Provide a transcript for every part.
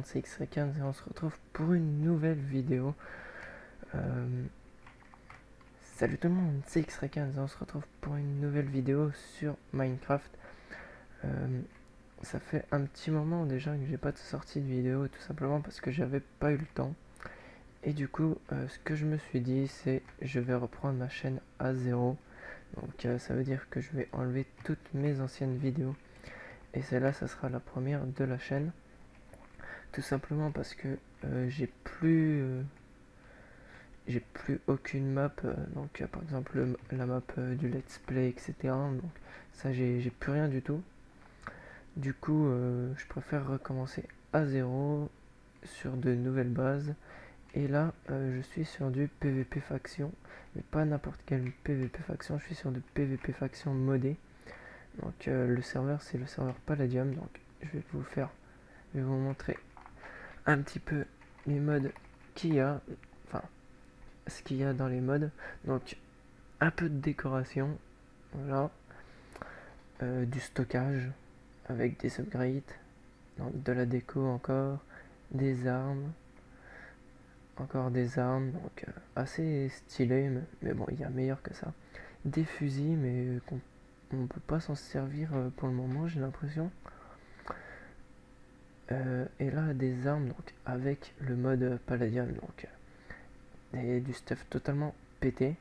c'est XRECAN et on se retrouve pour une nouvelle vidéo. Salut tout le monde, c'est XRECAN et on se retrouve pour une nouvelle vidéo sur Minecraft. Ça fait un petit moment déjà que j'ai pas de sortie de vidéo, tout simplement parce que j'avais pas eu le temps. Et du coup, ce que je me suis dit, c'est je vais reprendre ma chaîne à zéro. Donc ça veut dire que je vais enlever toutes mes anciennes vidéos. Et celle-là, ça sera la première de la chaîne. Tout simplement parce que j'ai plus aucune map, donc par exemple la map du let's play, etc. Donc ça, j'ai plus rien du tout. Du coup, je préfère recommencer à zéro sur de nouvelles bases. Et là, je suis sur du PVP faction, mais pas n'importe quel PVP faction. Je suis sur du PVP faction modé. Donc le serveur, c'est le serveur Palladium. Donc je vais vous montrer un petit peu les modes qu'il y a, enfin ce qu'il y a dans les modes. Donc un peu de décoration, voilà, du stockage avec des upgrades, de la déco encore, des armes, encore des armes, donc assez stylé, mais bon, il y a meilleur que ça. Des fusils, mais on peut pas s'en servir pour le moment, j'ai l'impression. Et là, des armes donc avec le mode Palladium, donc du stuff totalement pété.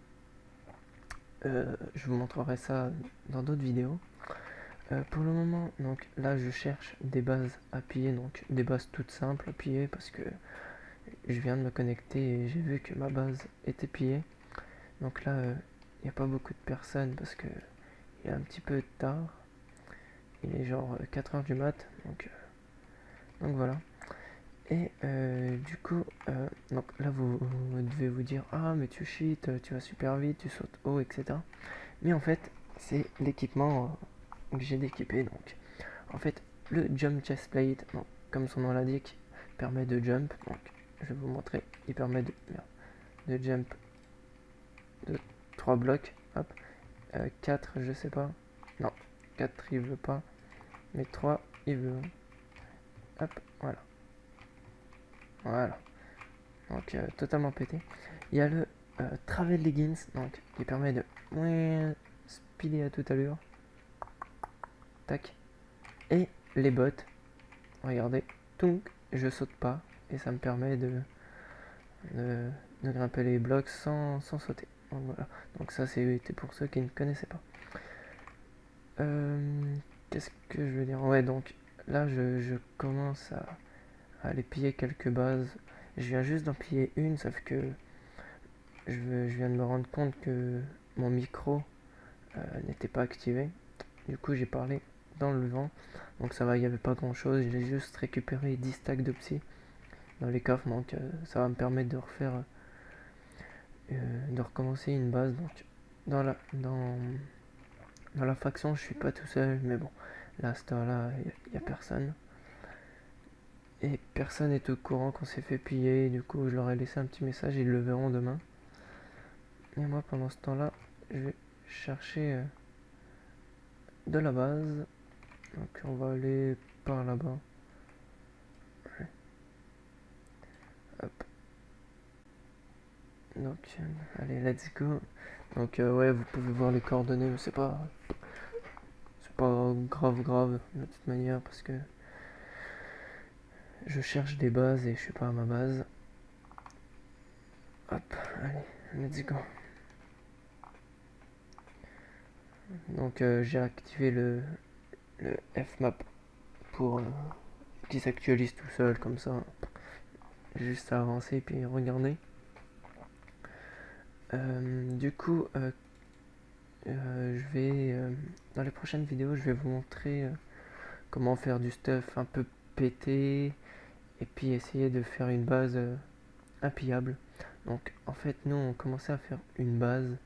Je vous montrerai ça dans d'autres vidéos. Pour le moment, donc là, je cherche des bases à piller, donc des bases toutes simples à piller parce que je viens de me connecter et j'ai vu que ma base était pillée. Donc là, il n'y a pas beaucoup de personnes parce que il est un petit peu tard. Il est genre 4h du mat, donc voilà. Et du coup, donc là vous devez vous dire ah mais tu cheats, tu vas super vite, tu sautes haut, etc. Mais en fait, c'est l'équipement que j'ai d'équiper. Donc en fait, le jump chest plate, donc, comme son nom l'indique, permet de jump. Donc je vais vous montrer, il permet de jump de 3 blocs. Hop, 4 je sais pas. Non, 4 il veut pas, mais 3 il veut. Hop, voilà. Voilà. Donc totalement pété. Il y a le Travel Leggings, donc qui permet de speeder à toute allure. Tac. Et les bottes. Regardez. Tunk, je saute pas. Et ça me permet de, de grimper les blocs sans sauter. Donc voilà. Donc ça c'était pour ceux qui ne connaissaient pas. Qu'est-ce que je veux dire? Ouais, donc là je commence à aller piller quelques bases. Je viens juste d'en piller une, sauf que je viens de me rendre compte que mon micro n'était pas activé. Du coup, j'ai parlé dans le vent. Donc ça va, il n'y avait pas grand chose. J'ai juste récupéré 10 stacks de psy dans les coffres. Donc ça va me permettre de refaire, de recommencer une base. Donc dans la faction, je suis pas tout seul. Mais bon, là, à cette heure-là, il n'y a personne. Et personne n'est au courant qu'on s'est fait piller. Du coup, je leur ai laissé un petit message. Ils le verront demain. Et moi, pendant ce temps-là, je vais chercher de la base. Donc on va aller par là-bas. Ouais. Hop. Donc allez, let's go. Donc ouais, vous pouvez voir les coordonnées, mais c'est pas grave de toute manière parce que je cherche des bases et je suis pas à ma base. Hop, allez, let's go. Donc j'ai activé le Fmap pour qu'il s'actualise tout seul comme ça. Juste à avancer puis regarder. Du coup, dans les prochaines vidéos, je vais vous montrer comment faire du stuff un peu pété et puis essayer de faire une base impillable. Donc en fait, nous on commençait à faire une base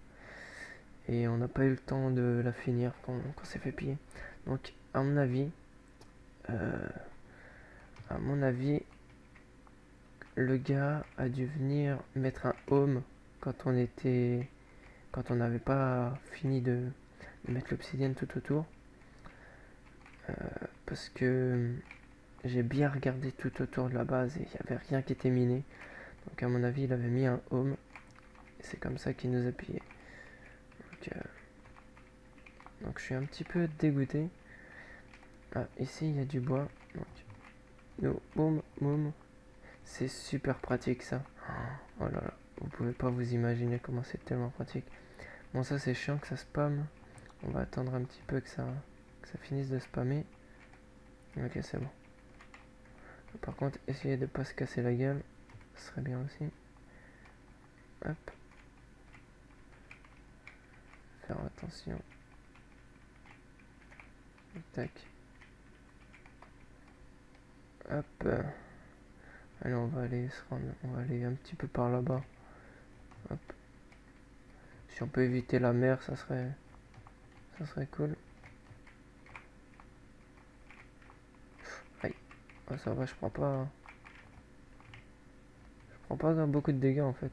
et on n'a pas eu le temps de la finir quand s'est fait piller. Donc à mon avis, le gars a dû venir mettre un home quand on n'avait pas fini de mettre l'obsidienne tout autour. Parce que j'ai bien regardé tout autour de la base et il n'y avait rien qui était miné. Donc à mon avis, il avait mis un home. Et c'est comme ça qu'il nous a pillé. Donc je suis un petit peu dégoûté. Ah, ici il y a du bois. Donc, boum, boum. C'est super pratique ça. Oh là là, vous pouvez pas vous imaginer comment c'est tellement pratique. Bon, ça c'est chiant que ça spamme. On va attendre un petit peu que ça finisse de spammer. Ok, c'est bon. Par contre, essayez de pas se casser la gueule. Ce serait bien aussi. Hop. Faire attention. Tac. Hop. Allez, on va aller se rendre. On va aller un petit peu par là-bas. Hop. Si on peut éviter la mer, ça serait cool. Aïe. Oh, ça va, je prends pas beaucoup de dégâts en fait.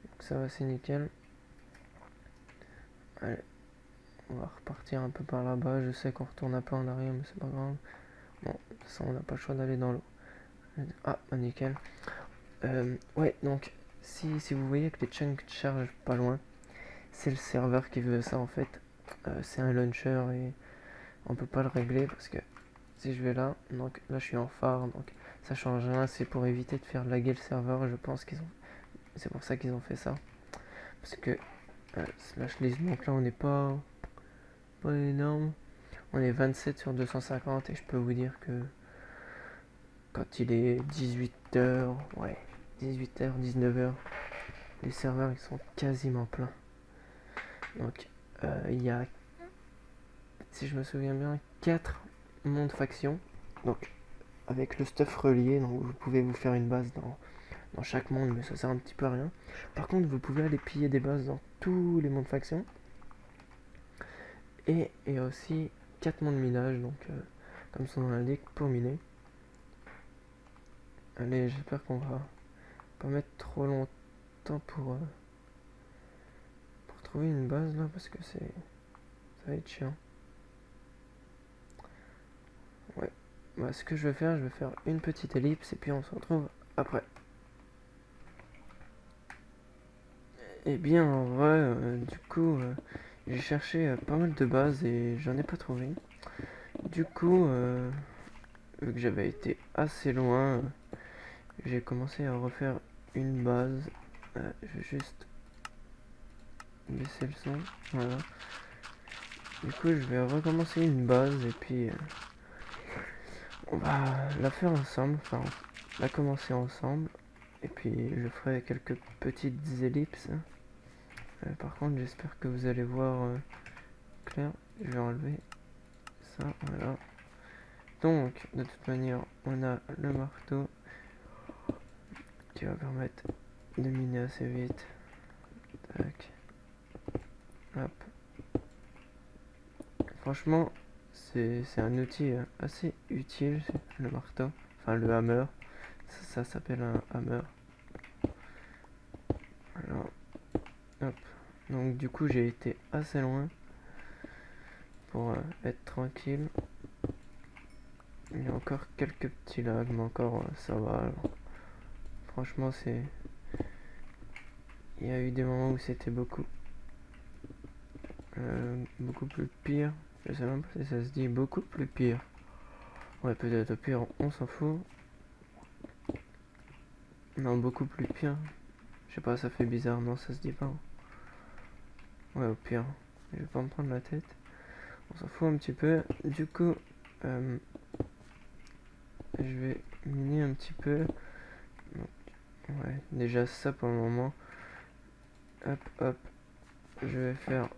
Donc ça va, c'est nickel. Allez. On va repartir un peu par là-bas. Je sais qu'on retourne un peu en arrière, mais c'est pas grave. Bon, de toute façon, on n'a pas le choix d'aller dans l'eau. Ah, bah nickel. Ouais, donc, si vous voyez que les chunks chargent pas loin, c'est le serveur qui veut ça en fait. C'est un launcher et on peut pas le régler parce que si je vais là, donc là je suis en phare, donc ça change rien. C'est pour éviter de faire laguer le serveur. Je pense c'est pour ça qu'ils ont fait ça. Parce que slash list, donc là on n'est pas énorme. On est 27 sur 250 et je peux vous dire que quand il est 18h, ouais, 18h, 19h, les serveurs ils sont quasiment pleins. Donc il y a, si je me souviens bien, 4 mondes factions. Donc avec le stuff relié, donc vous pouvez vous faire une base dans chaque monde, mais ça sert un petit peu à rien. Par contre, vous pouvez aller piller des bases dans tous les mondes factions. Et il y a aussi 4 mondes minage, donc comme son nom l'indique, pour miner. Allez, j'espère qu'on va pas mettre trop longtemps pour trouver une base là, parce que ça va être chiant. Ouais, bah, ce que je vais faire une petite ellipse et puis on se retrouve après. Et bien en vrai, du coup, j'ai cherché pas mal de bases et j'en ai pas trouvé. Du coup, vu que j'avais été assez loin, j'ai commencé à refaire une base. Je vais juste baisser le son. Voilà. Du coup, je vais recommencer une base et puis on va la faire ensemble. Enfin, la commencer ensemble. Et puis, je ferai quelques petites ellipses. Par contre, j'espère que vous allez voir clair. Je vais enlever ça. Voilà. Donc, de toute manière, on a le marteau qui va permettre de miner assez vite. Tac. Hop. Franchement, c'est un outil assez utile, le marteau. Enfin, le hammer. Ça s'appelle un hammer. Alors, hop. Donc, du coup, j'ai été assez loin pour être tranquille. Il y a encore quelques petits lags, mais encore ça va. Alors. Franchement, il y a eu des moments où c'était beaucoup plus pire. Je sais même pas si ça se dit beaucoup plus pire. Ouais, peut-être pire, on s'en fout. Non, beaucoup plus pire. Je sais pas, ça fait bizarre, non, ça se dit pas. Ouais, au pire. Je vais pas me prendre la tête. On s'en fout un petit peu. Du coup, je vais miner un petit peu. Ouais, déjà ça pour le moment. Hop, hop. Je vais faire...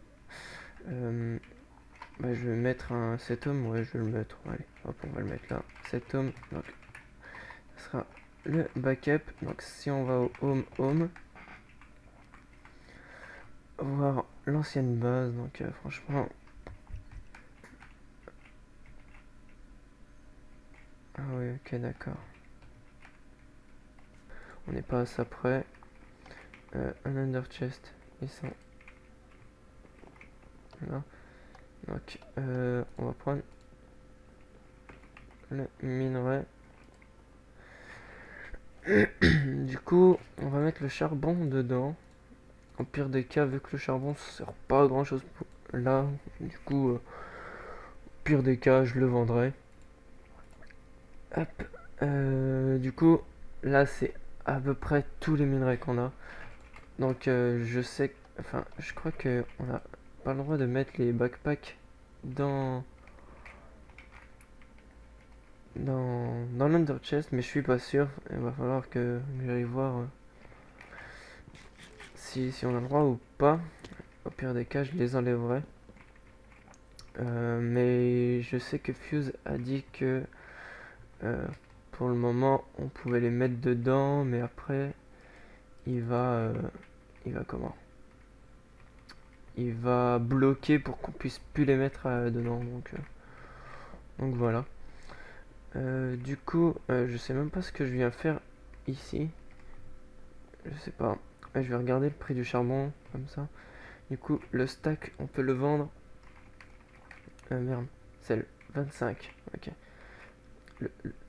bah, je vais mettre un set home. Ouais, je vais le mettre. Allez, hop, on va le mettre là. Set home. Donc, ce sera le backup. Donc, si on va au home, voir l'ancienne base. Donc, franchement... Ah oui, ok, d'accord. On n'est pas à ça près. Un under chest. Ils sont là. Donc, on va prendre le minerai. Du coup, on va mettre le charbon dedans. Au pire des cas, vu que le charbon ça sert pas à grand chose là, du coup, au pire des cas, je le vendrai. Hop. Du coup, là, c'est à peu près tous les minerais qu'on a. Donc, je sais, enfin, je crois que on n'a pas le droit de mettre les backpacks dans dans l'under chest, mais je suis pas sûr. Il va falloir que j'aille voir si on a le droit ou pas. Au pire des cas, je les enlèverai. Mais je sais que Fuse a dit que euh, pour le moment, on pouvait les mettre dedans, mais après, il va, euh, il va comment? Il va bloquer pour qu'on puisse plus les mettre dedans. Donc voilà. Du coup, je sais même pas ce que je viens faire ici. Je sais pas. Je vais regarder le prix du charbon comme ça. Du coup, le stack, on peut le vendre. Merde, c'est le 25. Ok.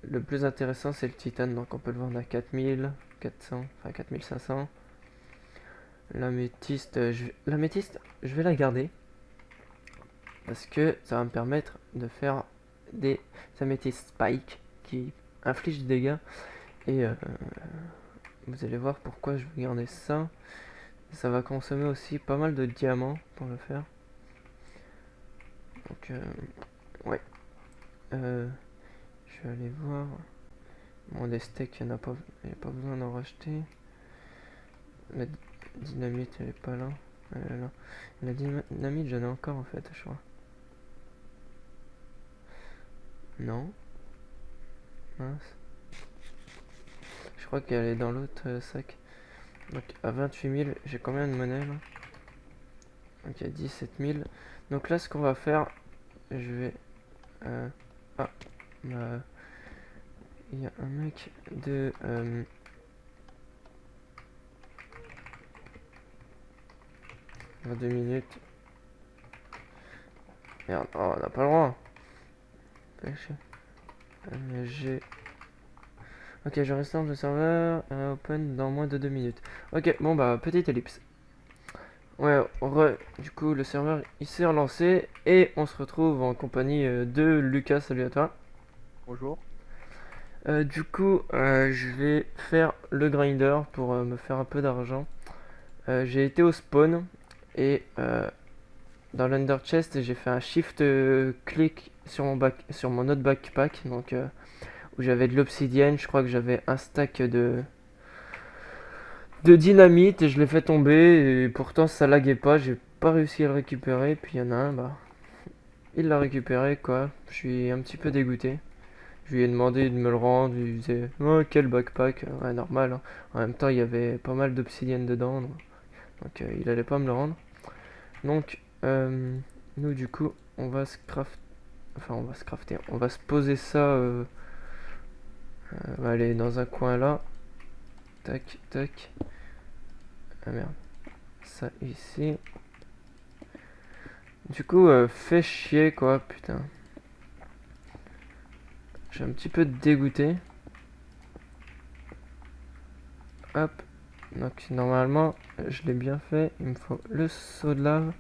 Le plus intéressant, c'est le titane, donc on peut le vendre à 4400, enfin 4500. L'améthyste, je vais la garder parce que ça va me permettre de faire des améthystes spike qui infligent des dégâts. Et vous allez voir pourquoi je vais garder ça. Ça va consommer aussi pas mal de diamants pour le faire. Donc, ouais. Je vais aller voir. Bon, des steaks, il n'y a pas besoin d'en racheter. La dynamite, elle est pas là. Elle est là. La dynamite, j'en ai encore en fait, je crois. Non. Mince. Je crois qu'elle est dans l'autre sac. Donc à 28 000, j'ai combien de monnaie là? Donc il y a 17 000. Donc là, ce qu'on va faire, je vais... Ah, bah, il y a un mec de... dans 2 minutes. Merde, oh, on n'a pas le droit. J'ai... Ok, je reste le serveur open dans moins de 2 minutes. Ok, bon bah, petite ellipse. Ouais, du coup, le serveur il s'est relancé et on se retrouve en compagnie de Lucas. Salut à toi. Bonjour. Du coup, je vais faire le grinder pour me faire un peu d'argent. J'ai été au spawn et dans l'under chest, j'ai fait un shift click sur sur mon autre backpack, donc où j'avais de l'obsidienne. Je crois que j'avais un stack de dynamite et je l'ai fait tomber et pourtant ça laguait pas. J'ai pas réussi à le récupérer. Puis il y en a un, bah, il l'a récupéré quoi. Je suis un petit peu dégoûté. Je lui ai demandé de me le rendre. Il disait oh, quel backpack, ouais, normal, hein. En même temps, il y avait pas mal d'obsidienne dedans, donc il allait pas me le rendre. Donc, nous, du coup, on va se craft... Enfin, on va se crafter. On va se poser ça. On va aller dans un coin là. Tac, tac. Ah merde. Ça ici. Du coup, fait chier quoi, putain. Je suis un petit peu dégoûté. Hop. Donc, normalement, je l'ai bien fait. Il me faut le seau de lave.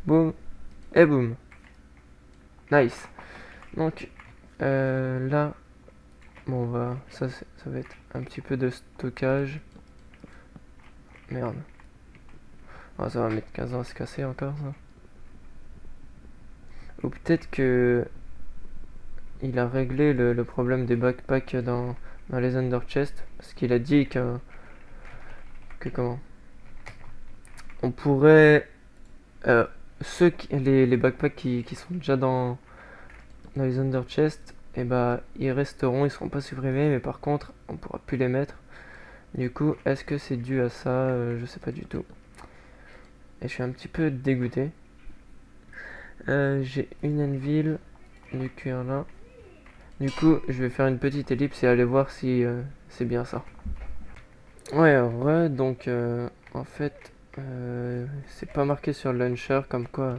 Boum. Et boum. Nice. Donc, là, bon, ça va être un petit peu de stockage. Merde. Ah, ça va mettre 15 ans à se casser encore, ça. Ou peut-être que il a réglé le problème des backpacks dans les under chests. Parce qu'il a dit que comment on pourrait... euh, les backpacks qui sont déjà dans les under chests, et bah, ils resteront, ils seront pas supprimés, mais par contre, on pourra plus les mettre. Du coup, est-ce que c'est dû à ça? Je sais pas du tout. Et je suis un petit peu dégoûté. J'ai une anvil, du cuir là. Du coup, je vais faire une petite ellipse et aller voir si c'est bien ça. Ouais, donc en fait, c'est pas marqué sur le launcher comme quoi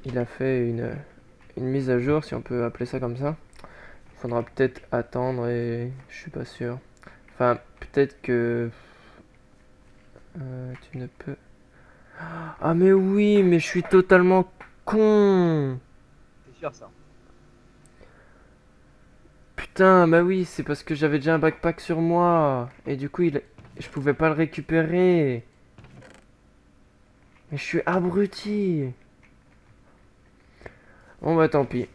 il a fait une mise à jour, si on peut appeler ça comme ça. Faudra peut-être attendre et je suis pas sûr. Enfin, peut-être que tu ne peux. Ah mais oui, mais je suis totalement con. C'est sûr ça. Putain, bah oui, c'est parce que j'avais déjà un backpack sur moi et du coup je pouvais pas le récupérer. Mais je suis abruti. Bon bah tant pis.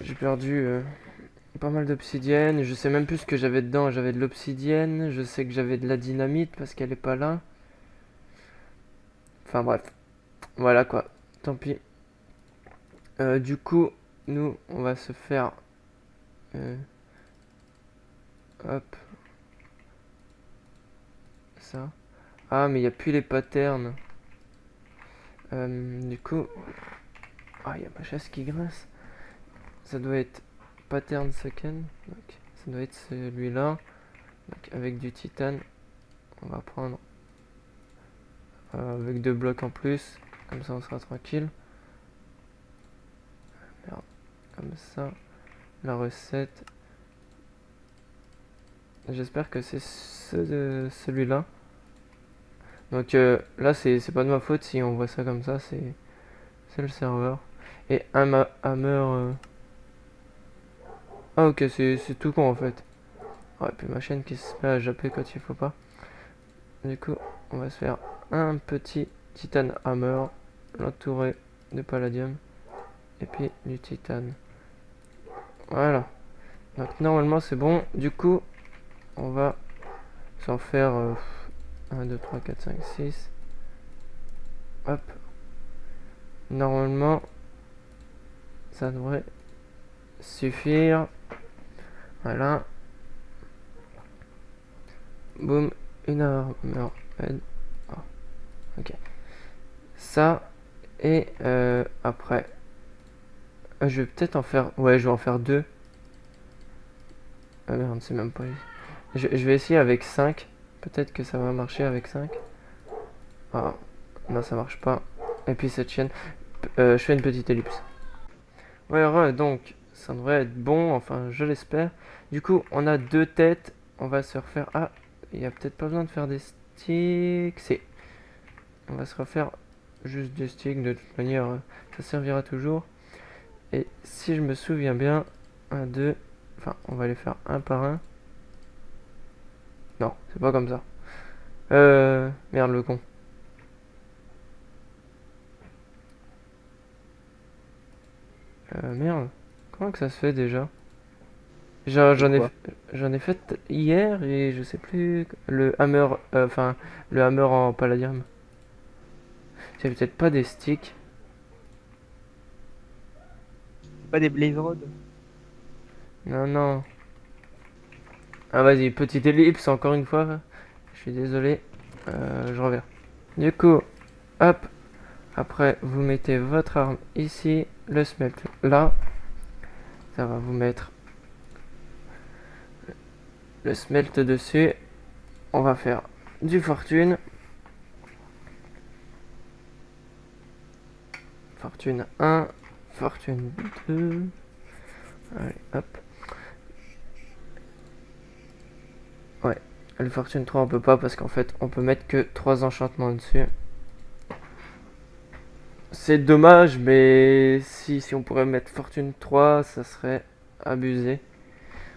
J'ai perdu pas mal d'obsidienne. Je sais même plus ce que j'avais dedans. J'avais de l'obsidienne. Je sais que j'avais de la dynamite parce qu'elle est pas là. Enfin bref. Voilà quoi. Tant pis. Du coup, nous, on va se faire... euh, hop. Ça. Ah, mais il n'y a plus les patterns. Du coup... Ah, il y a ma chaise qui grince. Ça doit être pattern second. Donc, ça doit être celui-là. Donc, avec du titane. On va prendre... avec 2 blocs en plus. Comme ça, on sera tranquille. Merde. Comme ça. La recette. J'espère que c'est celui-là. Donc là, c'est pas de ma faute si on voit ça comme ça. C'est le serveur. Et un hammer... Ah ok, c'est tout con en fait. Ouais, puis ma chaîne qui se met à japper quand il faut pas. Du coup, on va se faire un petit titan hammer, l'entourer de palladium, et puis du titane. Voilà. Donc normalement c'est bon. Du coup, on va s'en faire 1, 2, 3, 4, 5, 6. Hop. Normalement, ça devrait suffire. Voilà. Boum. Une armure. Oh, ok. Ça. Et après. Je vais peut-être en faire. Ouais, je vais en faire 2. Ah merde, c'est même pas. Je vais essayer avec 5. Peut-être que ça va marcher avec 5. Ah, non, ça marche pas. Et puis cette chaîne. Je fais une petite ellipse. Ouais, donc ça devrait être bon. Enfin, je l'espère. Du coup, on a 2 têtes. On va se refaire. Ah, il y a peut-être pas besoin de faire des sticks. C'est. On va se refaire juste des sticks. De toute manière, ça servira toujours. Et si je me souviens bien, un, 2. Enfin, on va les faire un par un. Non, c'est pas comme ça. Merde le con. Merde. Comment que ça se fait déjà? C'est J'en ai, quoi? j'en ai fait hier et je sais plus. Le hammer, enfin, le hammer en palladium. C'est peut-être pas des sticks. C'est pas des blaze rods? Non, non. Ah, vas-y, petite ellipse encore une fois. Je suis désolé. Je reviens. Du coup, hop. Après, vous mettez votre arme ici. Le smelt là. Ça va vous mettre le smelt dessus. On va faire du fortune. Fortune 1. Fortune 2. Allez, hop. Ouais. Le fortune 3, on peut pas parce qu'en fait, on peut mettre que 3 enchantements dessus. C'est dommage, mais si on pourrait mettre fortune 3, ça serait abusé.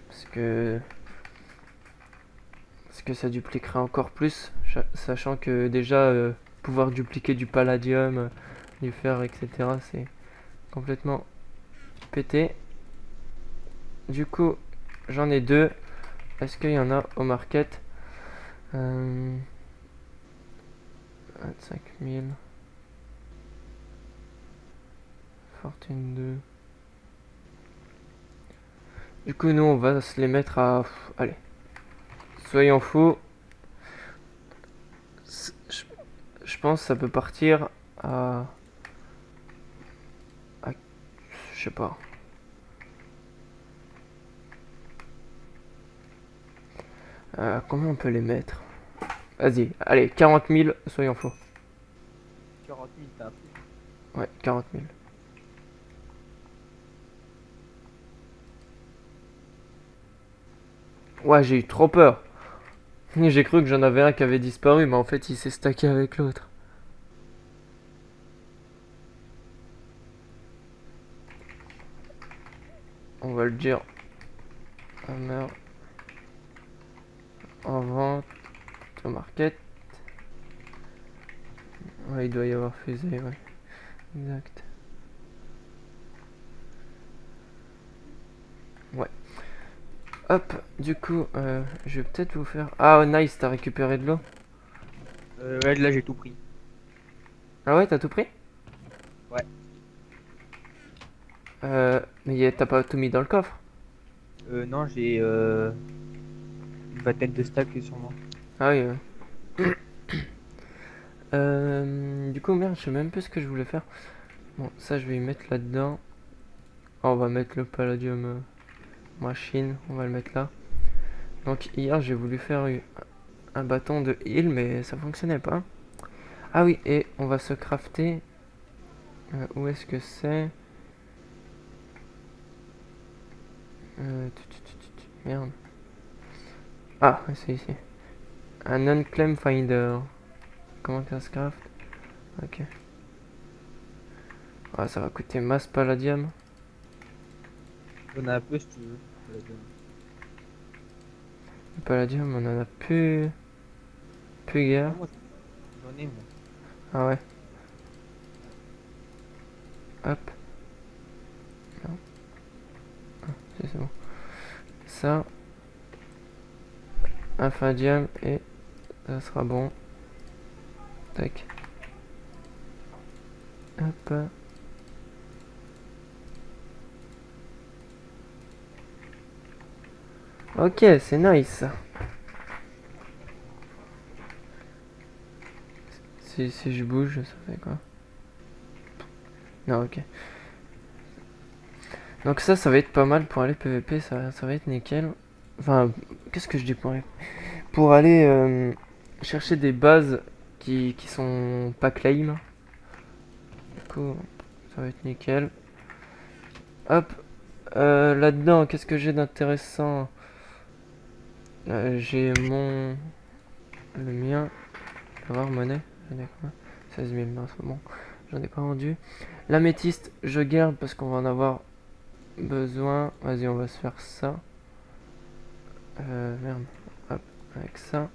Parce que, parce que ça dupliquerait encore plus. Sachant que déjà, pouvoir dupliquer du palladium, du fer, etc., c'est complètement pété. Du coup, j'en ai 2. Est-ce qu'il y en a au market? 25 000. Fortune 2. Du coup, nous, on va se les mettre à... Allez, soyons fous. Je pense que ça peut partir à je sais pas. Combien on peut les mettre? Vas-y, allez, 40 000, soyons fous. 40 000, t'as un peu. Ouais, 40 000. Ouais, j'ai eu trop peur. J'ai cru que j'en avais un qui avait disparu, mais en fait, il s'est stacké avec l'autre. On va le dire. Hammer en vente au market. Ouais, il doit y avoir fusée, ouais. Exact. Ouais. Hop, du coup, je vais peut-être vous faire... Ah, oh, nice, t'as récupéré de l'eau. Ouais, là j'ai tout pris. Ah ouais, t'as tout pris? Ouais. Mais t'as pas tout mis dans le coffre? Non, j'ai une vingtaine de stacks sur moi. Ah oui, ouais. Du coup, merde, je sais même plus ce que je voulais faire. Bon, ça, je vais y mettre là-dedans. Oh, on va mettre le palladium machine, on va le mettre là. Donc, hier, j'ai voulu faire un bâton de heal, mais ça fonctionnait pas. Ah oui, et on va se crafter. Où est-ce que c'est? Merde. Ah, c'est ici. Un unclaim finder. Comment ça se craft? Ok. Ah, ça va coûter masse palladium. J'en ai un peu si tu veux. Le palladium, on en a plus guère. Non, moi j'en ai moi. Ah ouais. Hop. Non, c'est bon. Ça, un fadium et ça sera bon. Tac. Hop. Ok, c'est nice. Si je bouge, ça fait quoi? Non, ok. Donc ça va être pas mal pour aller PVP, ça va être nickel. Enfin, qu'est-ce que je dis pour aller... Pour aller chercher des bases qui sont pas claim. Du coup, ça va être nickel. Hop, là-dedans, qu'est-ce que j'ai d'intéressant? J'ai le mien. Je vais voir monnaie. J'en ai combien? 16 000, non, c'est bon. J'en ai pas vendu. L'améthyste, je garde parce qu'on va en avoir besoin. Vas-y, on va se faire ça. Merde. Hop, avec ça.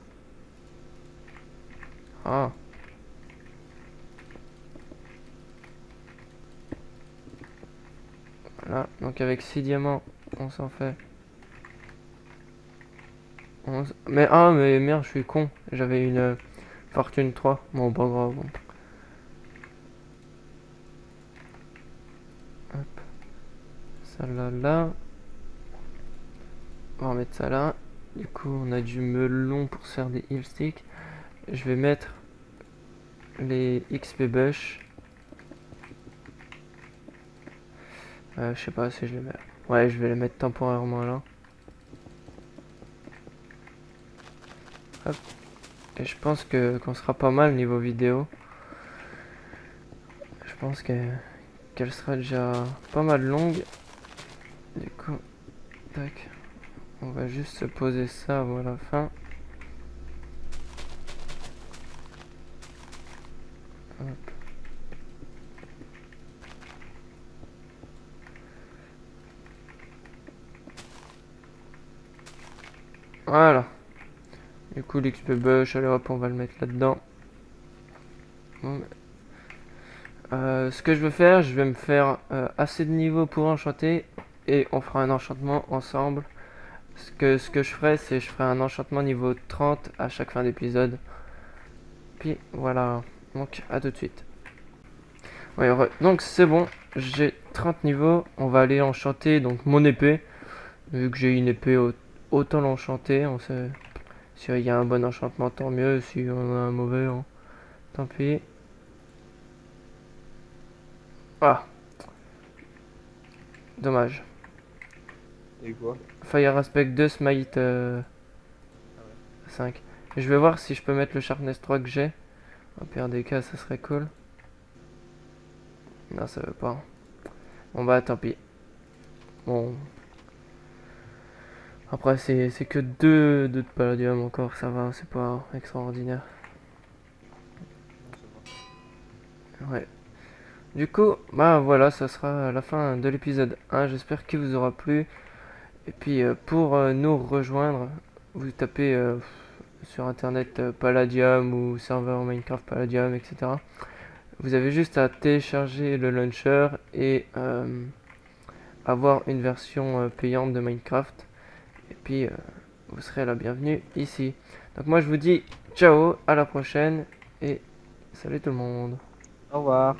Ah. Voilà, donc avec 6 diamants, on s'en fait 11. Mais merde, je suis con. J'avais une fortune 3. Bon, pas grave. Bon. Hop, ça là. On va remettre ça là. Du coup, on a du melon pour se faire des heal sticks. Je vais mettre les XP bush. Je sais pas si je les mets. Ouais, je vais les mettre temporairement là. Hop. Et je pense qu'on sera pas mal niveau vidéo. Je pense qu'elle sera déjà pas mal longue. Du coup, tac. On va juste se poser ça avant la fin. Hop. Voilà. Du coup, l'XP bush, allez hop, on va le mettre là-dedans. Bon, ce que je veux faire, je vais me faire assez de niveau pour enchanter. Et on fera un enchantement ensemble. Ce que je ferai, c'est je ferai un enchantement niveau 30 à chaque fin d'épisode. Puis voilà. Donc, à tout de suite. Ouais, donc c'est bon. J'ai 30 niveaux. On va aller enchanter donc mon épée. Vu que j'ai une épée, autant l'enchanter. On sait. S'il y a un bon enchantement, tant mieux. Si on a un mauvais, hein, tant pis. Ah, dommage. Et quoi? Fire Aspect 2, Smite Ah ouais. 5. Je vais voir si je peux mettre le Sharpness 3 que j'ai. Au pire des cas, ça serait cool. Non, ça veut pas. Bon bah tant pis. Bon. Après, c'est que deux de palladium encore, ça va, c'est pas extraordinaire. Non, ça Ouais. Du coup, bah voilà, ça sera la fin de l'épisode 1. J'espère qu'il vous aura plu. Et puis, pour nous rejoindre, vous tapez sur internet Palladium ou serveur Minecraft Palladium, etc. Vous avez juste à télécharger le launcher et avoir une version payante de Minecraft. Et puis, vous serez la bienvenue ici. Donc moi, je vous dis ciao, à la prochaine et salut tout le monde. va. Au revoir.